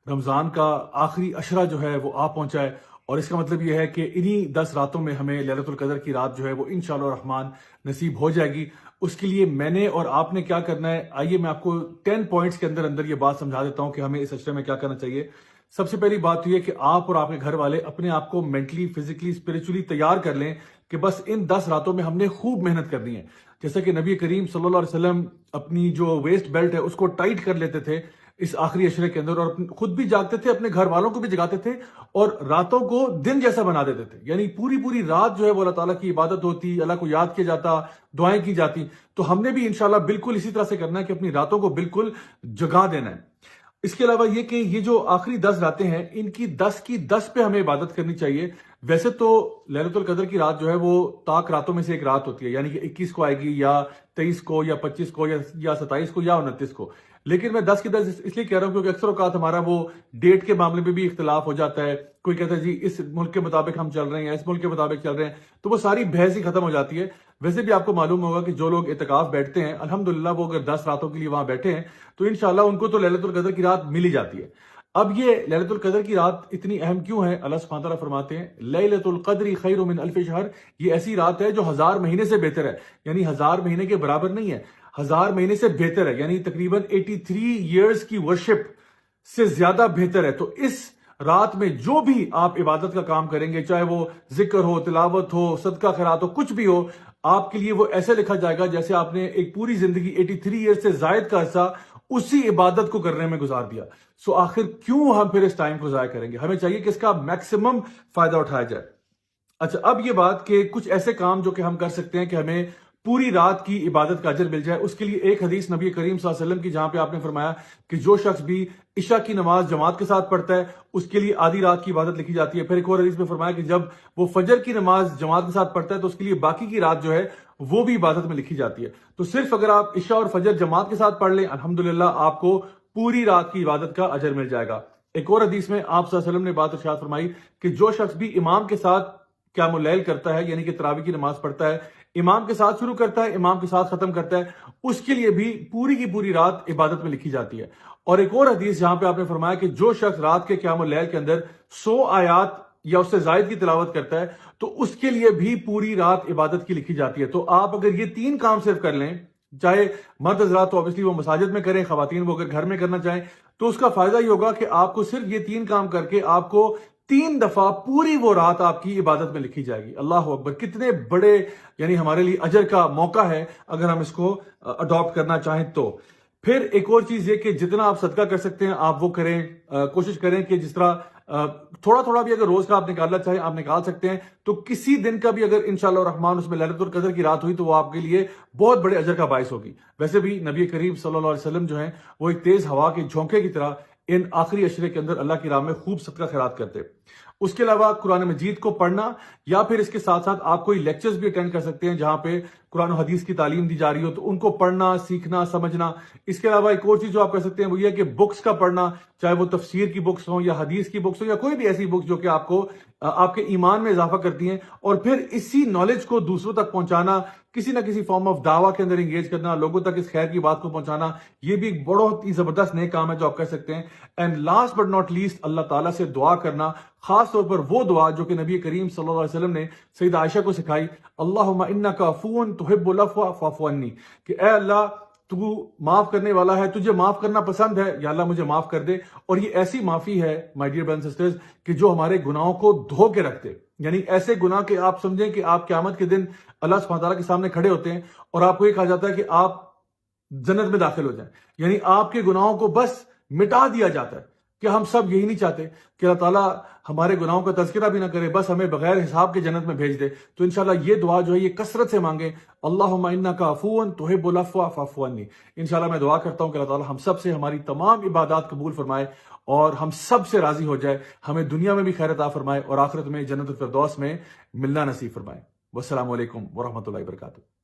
رمضان کا آخری عشرہ جو ہے وہ آ پہنچا ہے، اور اس کا مطلب یہ ہے کہ انہی 10 راتوں میں ہمیں لیلۃ القدر کی رات جو ہے وہ انشاءاللہ الرحمن نصیب ہو جائے گی۔ اس کے لیے میں نے اور آپ نے کیا کرنا ہے، آئیے میں آپ کو 10 پوائنٹس کے اندر یہ بات سمجھا دیتا ہوں کہ ہمیں اس عشرے میں کیا کرنا چاہیے۔ سب سے پہلی بات تو یہ کہ آپ اور آپ کے گھر والے اپنے آپ کو مینٹلی، فزیکلی، اسپرچولی تیار کر لیں کہ بس ان 10 راتوں میں ہم نے خوب محنت کرنی ہے۔ جیسا کہ نبی کریم صلی اللہ علیہ وسلم اپنی جو ویسٹ بیلٹ ہے اس کو ٹائٹ کر لیتے تھے اس آخری عشرے کے اندر، اور خود بھی جاگتے تھے، اپنے گھر والوں کو بھی جگاتے تھے، اور راتوں کو دن جیسا بنا دیتے تھے۔ یعنی پوری رات جو ہے وہ اللہ تعالیٰ کی عبادت ہوتی، اللہ کو یاد کیا جاتا، دعائیں کی جاتی۔ تو ہم نے بھی انشاءاللہ بالکل اسی طرح سے کرنا ہے کہ اپنی راتوں کو بالکل جگا دینا ہے۔ اس کے علاوہ یہ کہ یہ جو آخری 10 راتیں ہیں، ان کی 10 پہ ہمیں عبادت کرنی چاہیے۔ ویسے تو لیلۃ القدر کی رات جو ہے وہ طاق راتوں میں سے ایک رات ہوتی ہے، یعنی کہ 21 کو آئے گی، یا 23 کو، یا 25 کو، یا 27 کو، یا 29 کو۔ لیکن میں 10 کی 10 اس لیے کہہ رہا ہوں کیونکہ اکثر اوقات ہمارا وہ ڈیٹ کے معاملے میں بھی اختلاف ہو جاتا ہے۔ کوئی کہتا ہے جی اس ملک کے مطابق ہم چل رہے ہیں، اس ملک کے مطابق چل رہے ہیں، تو وہ ساری بحث ہی ختم ہو جاتی ہے۔ ویسے بھی آپ کو معلوم ہوگا کہ جو لوگ اعتکاف بیٹھتے ہیں، الحمدللہ وہ اگر 10 راتوں کے لیے وہاں بیٹھے ہیں تو انشاءاللہ ان کو تو لیلۃ القدر کی رات مل ہی جاتی ہے۔ اب یہ لیلۃ القدر کی رات اتنی اہم کیوں ہے؟ اللہ سبحانہ تعالیٰ فرماتے ہیں لیلۃ القدر خیر من الف شہر، یہ ایسی رات ہے جو 1000 مہینے سے بہتر ہے۔ یعنی 1000 مہینے کے برابر نہیں ہے، 1000 مہینے سے بہتر ہے، یعنی تقریباً 83 ایئرز کی ورشپ سے زیادہ بہتر ہے۔ تو اس رات میں جو بھی آپ عبادت کا کام کریں گے، چاہے وہ ذکر ہو، تلاوت ہو، صدقہ خیرات ہو، کچھ بھی ہو، آپ کے لیے وہ ایسے لکھا جائے گا جیسے آپ نے ایک پوری زندگی 83 ایئر سے زائد کا عرصہ اسی عبادت کو کرنے میں گزار دیا۔ سو آخر کیوں ہم پھر اس ٹائم کو ضائع کریں گے؟ ہمیں چاہیے کہ اس کا میکسیمم فائدہ اٹھایا جائے۔ اچھا، اب یہ بات کہ کچھ ایسے کام جو کہ ہم کر سکتے ہیں کہ ہمیں پوری رات کی عبادت کا اجر مل جائے۔ اس کے لیے ایک حدیث نبی کریم صلی اللہ علیہ وسلم کی، جہاں پہ آپ نے فرمایا کہ جو شخص بھی عشاء کی نماز جماعت کے ساتھ پڑھتا ہے اس کے لیے آدھی رات کی عبادت لکھی جاتی ہے۔ پھر ایک اور حدیث میں فرمایا کہ جب وہ فجر کی نماز جماعت کے ساتھ پڑھتا ہے تو اس کے لیے باقی کی رات جو ہے وہ بھی عبادت میں لکھی جاتی ہے۔ تو صرف اگر آپ عشاء اور فجر جماعت کے ساتھ پڑھ لیں، الحمدللہ آپ کو پوری رات کی عبادت کا اجر مل جائے گا۔ ایک اور حدیث میں آپ صلی اللہ علیہ وسلم نے بات ارشاد فرمائی کہ جو شخص بھی امام کے ساتھ قیام اللیل کرتا ہے، یعنی کہ تراویح کی نماز پڑھتا ہے، امام کے ساتھ شروع کرتا ہے، امام کے ساتھ ختم کرتا ہے، اس کے لیے بھی پوری کی پوری رات عبادت میں لکھی جاتی ہے۔ اور ایک اور حدیث جہاں پہ آپ نے فرمایا کہ جو شخص رات کے قیام اللیل کے اندر 100 آیات یا اس سے زائد کی تلاوت کرتا ہے تو اس کے لیے بھی پوری رات عبادت کی لکھی جاتی ہے۔ تو آپ اگر یہ 3 کام صرف کر لیں، چاہے مرد حضرات تو اوبیسلی وہ مساجد میں کریں، خواتین وہ اگر گھر میں کرنا چاہیں، تو اس کا فائدہ یہ ہوگا کہ آپ کو صرف یہ 3 کام کر کے آپ کو 3 دفعہ پوری وہ رات آپ کی عبادت میں لکھی جائے گی۔ اللہ اکبر! کتنے بڑے یعنی ہمارے لیے اجر کا موقع ہے اگر ہم اس کو اڈاپٹ کرنا چاہیں تو۔ پھر ایک اور چیز یہ کہ جتنا آپ صدقہ کر سکتے ہیں آپ وہ کریں۔ کوشش کریں کہ جس طرح تھوڑا بھی اگر روز کا آپ نکالنا چاہیں آپ نکال سکتے ہیں، تو کسی دن کا بھی اگر انشاءاللہ الرحمن اس میں لیلۃ القدر کی رات ہوئی تو وہ آپ کے لیے بہت بڑے اجر کا باعث ہوگی۔ ویسے بھی نبی کریم صلی اللہ علیہ وسلم جو ہیں وہ ایک تیز ہوا کے جھونکے کی طرح ان آخری عشرے کے اندر اللہ کی راہ میں خوب صدقہ خیرات کرتے۔ اس کے علاوہ قرآن مجید کو پڑھنا، یا پھر اس کے ساتھ ساتھ آپ کوئی لیکچرز بھی اٹینڈ کر سکتے ہیں جہاں پہ قرآن و حدیث کی تعلیم دی جا رہی ہو، تو ان کو پڑھنا، سیکھنا، سمجھنا۔ اس کے علاوہ ایک اور چیز جو آپ کر سکتے ہیں وہ یہ ہے کہ بکس کا پڑھنا، چاہے وہ تفسیر کی بکس ہوں یا حدیث کی بکس ہوں یا کوئی بھی ایسی بکس جو کہ آپ کو آپ کے ایمان میں اضافہ کرتی ہیں، اور پھر اسی نالج کو دوسروں تک پہنچانا، کسی نہ کسی فارم آف دعویٰ کے اندر انگیج کرنا، لوگوں تک اس خیر کی بات کو پہنچانا، یہ بھی ایک بہت ہی زبردست نیک کام ہے جو آپ کر سکتے ہیں۔ And last but not least, اللہ تعالیٰ سے دعا کرنا، خاص طور پر وہ دعا جو کہ نبی کریم صلی اللہ علیہ وسلم نے سیدہ عائشہ کو سکھائی، اللہم انک عفو تحب العفو فاعف عنی، کہ اے اللہ تو معاف کرنے والا ہے، تجھے معاف کرنا پسند ہے، یا اللہ مجھے معاف کر دے۔ اور یہ ایسی معافی ہے my dear brothers and sisters کہ جو ہمارے گناہوں کو دھو کے رکھ دے۔ یعنی ایسے گناہ کہ آپ سمجھیں کہ آپ قیامت کے دن اللہ سبحانہ تعالیٰ کے سامنے کھڑے ہوتے ہیں اور آپ کو یہ کہا جاتا ہے کہ آپ جنت میں داخل ہو جائیں، یعنی آپ کے گناہوں کو بس مٹا دیا جاتا ہے۔ کہ ہم سب یہی نہیں چاہتے کہ اللہ تعالیٰ ہمارے گناہوں کا تذکرہ بھی نہ کرے، بس ہمیں بغیر حساب کے جنت میں بھیج دے۔ تو انشاءاللہ یہ دعا جو ہے یہ کثرت سے مانگیں، اللہم انک عفو تحب العفو فاعف عنی۔ انشاءاللہ میں دعا کرتا ہوں کہ اللہ تعالیٰ ہم سب سے ہماری تمام عبادات قبول فرمائے اور ہم سب سے راضی ہو جائے، ہمیں دنیا میں بھی خیر عطا فرمائے اور آخرت میں جنت الفردوس میں ملنا نصیب فرمائے۔ والسلام علیکم ورحمۃ اللہ وبرکاتہ۔